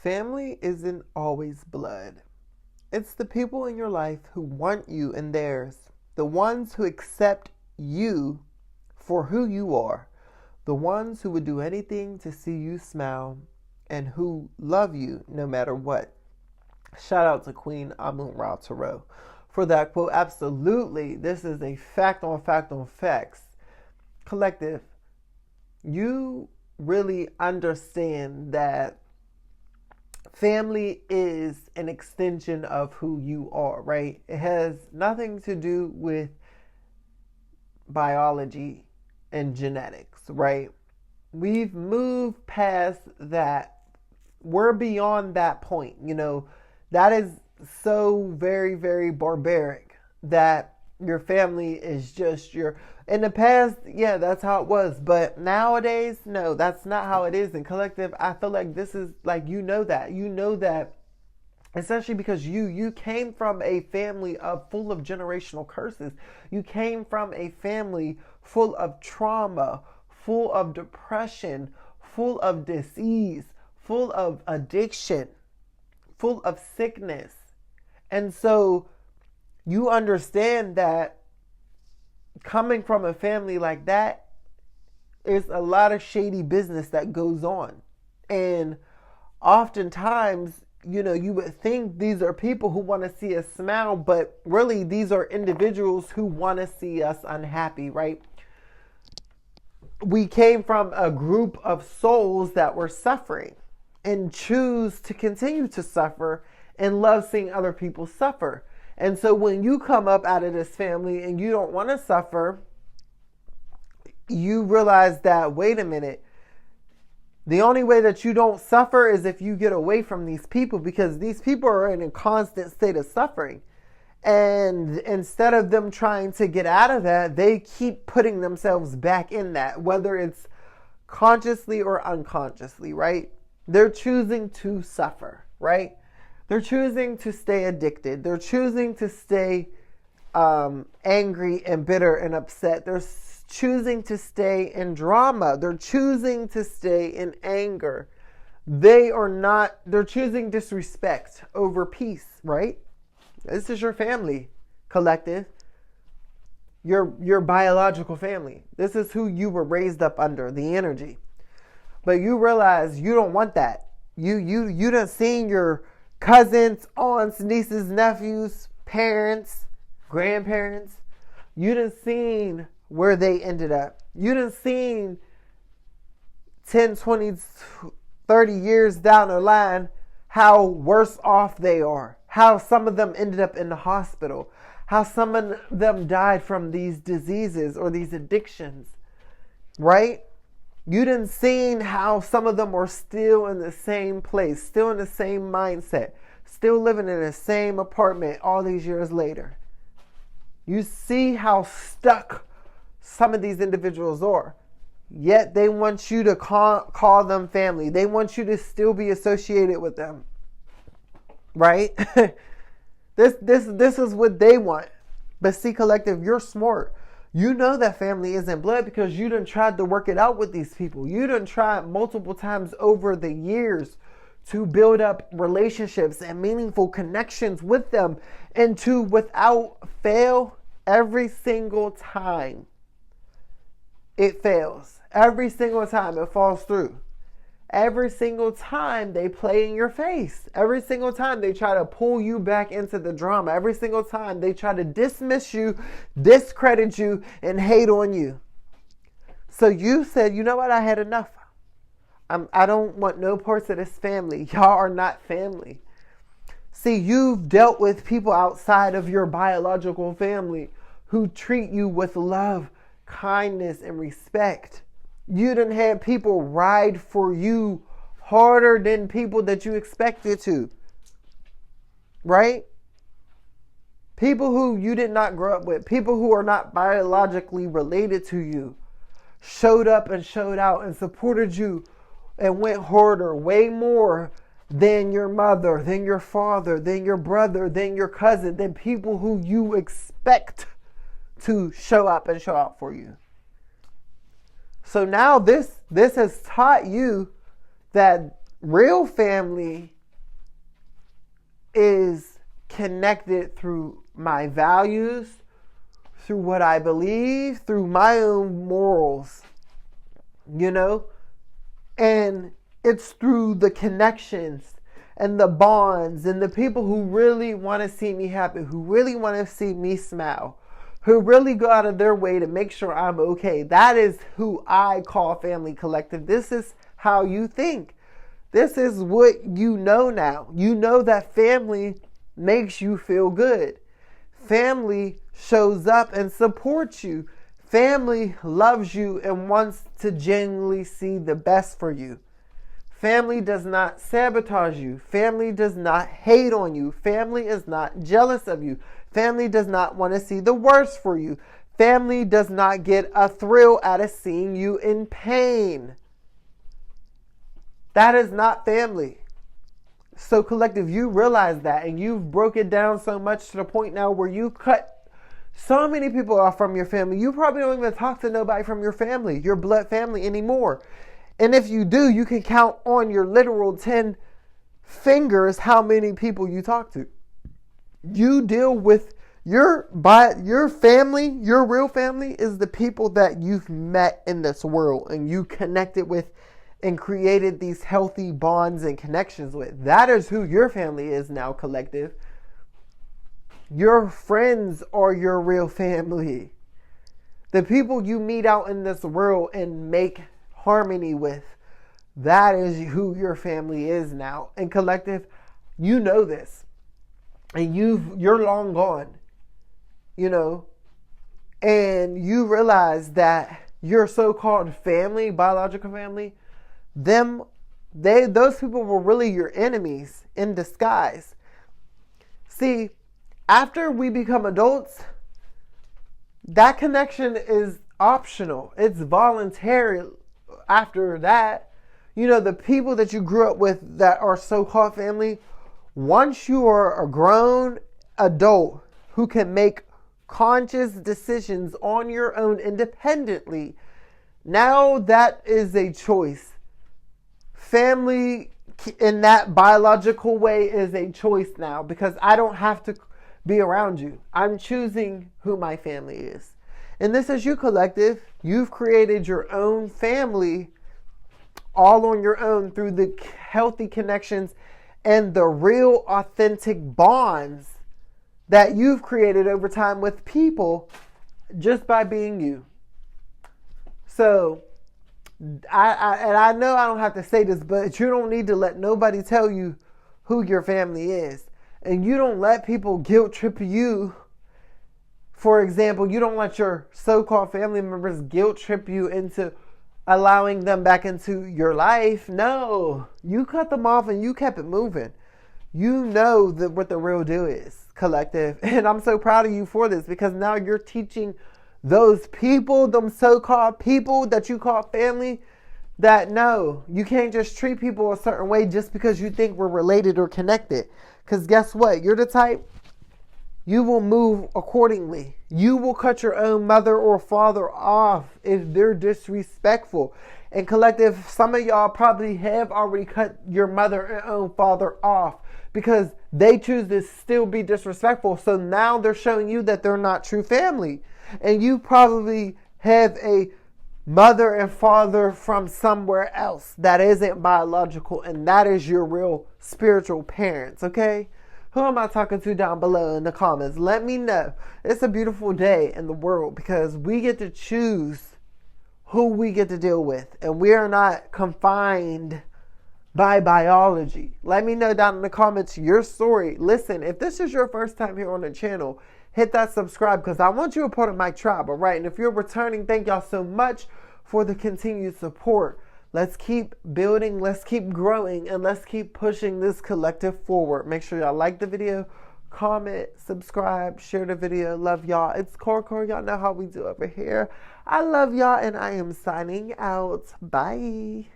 Family isn't always blood. It's the people in your life who want you and theirs, the ones who accept you for who you are, the ones who would do anything to see you smile, and who love you no matter what. Shout out to Queen Amun-Ra Tarot for that quote. Absolutely, this is a fact on fact on facts. Collective, you really understand that family is an extension of who you are, right? It has nothing to do with biology and genetics, right? We've moved past that. We're beyond that point. That is so very, very barbaric that your family is just in the past, yeah, that's how it was. But nowadays, no, that's not how it is. In collective, I feel like this is like, that, essentially because you came from a family full of generational curses. You came from a family full of trauma, full of depression, full of disease, full of addiction, full of sickness. And so you understand that coming from a family like that is a lot of shady business that goes on. And oftentimes, you would think these are people who want to see us smile, but really these are individuals who want to see us unhappy, right? We came from a group of souls that were suffering and choose to continue to suffer and love seeing other people suffer. And so when you come up out of this family and you don't want to suffer, you realize that, wait a minute, the only way that you don't suffer is if you get away from these people, because these people are in a constant state of suffering. And instead of them trying to get out of that, they keep putting themselves back in that, whether it's consciously or unconsciously, right? They're choosing to suffer, right? They're choosing to stay addicted. They're choosing to stay angry and bitter and upset. They're choosing to stay in drama. They're choosing to stay in anger. They're choosing disrespect over peace, right? This is your family, collective. Your biological family. This is who you were raised up under, the energy. But you realize you don't want that. You done seen your cousins, aunts, nieces, nephews, parents, grandparents. You done seen where they ended up. You done seen 10, 20, 30 years down the line how worse off they are. How some of them ended up in the hospital. How some of them died from these diseases or these addictions. Right? You done seen how some of them were still in the same place, still in the same mindset, still living in the same apartment all these years later. You see how stuck some of these individuals are. Yet they want you to call them family. They want you to still be associated with them. Right? This is what they want. But see, collective, you're smart. You know that family isn't blood because you done tried to work it out with these people. You done tried multiple times over the years to build up relationships and meaningful connections with them, and to, without fail, every single time it fails. Every single time it falls through. Every single time they play in your face. Every single time they try to pull you back into the drama. Every single time they try to dismiss you, discredit you, and hate on you. So you said, you know what, I had enough. I don't want no parts of this family. Y'all are not family. See, you've dealt with people outside of your biological family who treat you with love, kindness, and respect. You done had people ride for you harder than people that you expected to. Right? People who you did not grow up with. People who are not biologically related to you. Showed up and showed out and supported you and went harder, way more than your mother, than your father, than your brother, than your cousin, than people who you expect to show up and show out for you. So now this has taught you that real family is connected through my values, through what I believe, through my own morals, you know? And it's through the connections and the bonds and the people who really want to see me happy, who really want to see me smile, who really go out of their way to make sure I'm okay. That is who I call family collective. This is how you think. This is what you know now. You know that family makes you feel good. Family shows up and supports you. Family loves you and wants to genuinely see the best for you. Family does not sabotage you. Family does not hate on you. Family is not jealous of you. Family does not want to see the worst for you. Family does not get a thrill out of seeing you in pain. That is not family. So collective, you realize that, and you've broke it down so much to the point now where you cut so many people off from your family. You probably don't even talk to nobody from your family, your blood family anymore. And if you do, you can count on your literal 10 fingers how many people you talk to. You deal with your family, your real family is the people that you've met in this world and you connected with and created these healthy bonds and connections with. That is who your family is now, collective. Your friends are your real family. The people you meet out in this world and make harmony with, that is who your family is now. And collective, you know this. And you're long gone. You know. And you realize that your so-called family, biological family, those people were really your enemies in disguise. See, after we become adults, that connection is optional. It's voluntary after that. You know, the people that you grew up with that are so-called family, once you are a grown adult who can make conscious decisions on your own independently, now that is a choice. Family in that biological way is a choice now because I don't have to be around you. I'm choosing who my family is. And this is you, collective. You've created your own family all on your own through the healthy connections and the real authentic bonds that you've created over time with people just by being you. So, I know I don't have to say this, but you don't need to let nobody tell you who your family is. And you don't let people guilt trip you. For example, you don't let your so-called family members guilt trip you into allowing them back into your life. No, you cut them off and you kept it moving. You know what the real deal is, collective. And I'm so proud of you for this because now you're teaching those people, them so-called people that you call family, that no, you can't just treat people a certain way just because you think we're related or connected. Because guess what? You're the type, you will move accordingly. You will cut your own mother or father off if they're disrespectful. And collective, some of y'all probably have already cut your mother and own father off because they choose to still be disrespectful. So now they're showing you that they're not true family. And you probably have a mother and father from somewhere else that isn't biological, and that is your real spiritual parents, okay? Who am I talking to down below in the comments? Let me know. It's a beautiful day in the world because we get to choose who we get to deal with, and we are not confined by biology. Let me know down in the comments your story. Listen, if this is your first time here on the channel, hit that subscribe because I want you a part of my tribe, all right? And if you're returning, thank y'all so much for the continued support. Let's keep building, let's keep growing, and let's keep pushing this collective forward. Make sure y'all like the video, comment, subscribe, share the video. Love y'all. It's Core. Y'all know how we do over here. I love y'all, and I am signing out. Bye.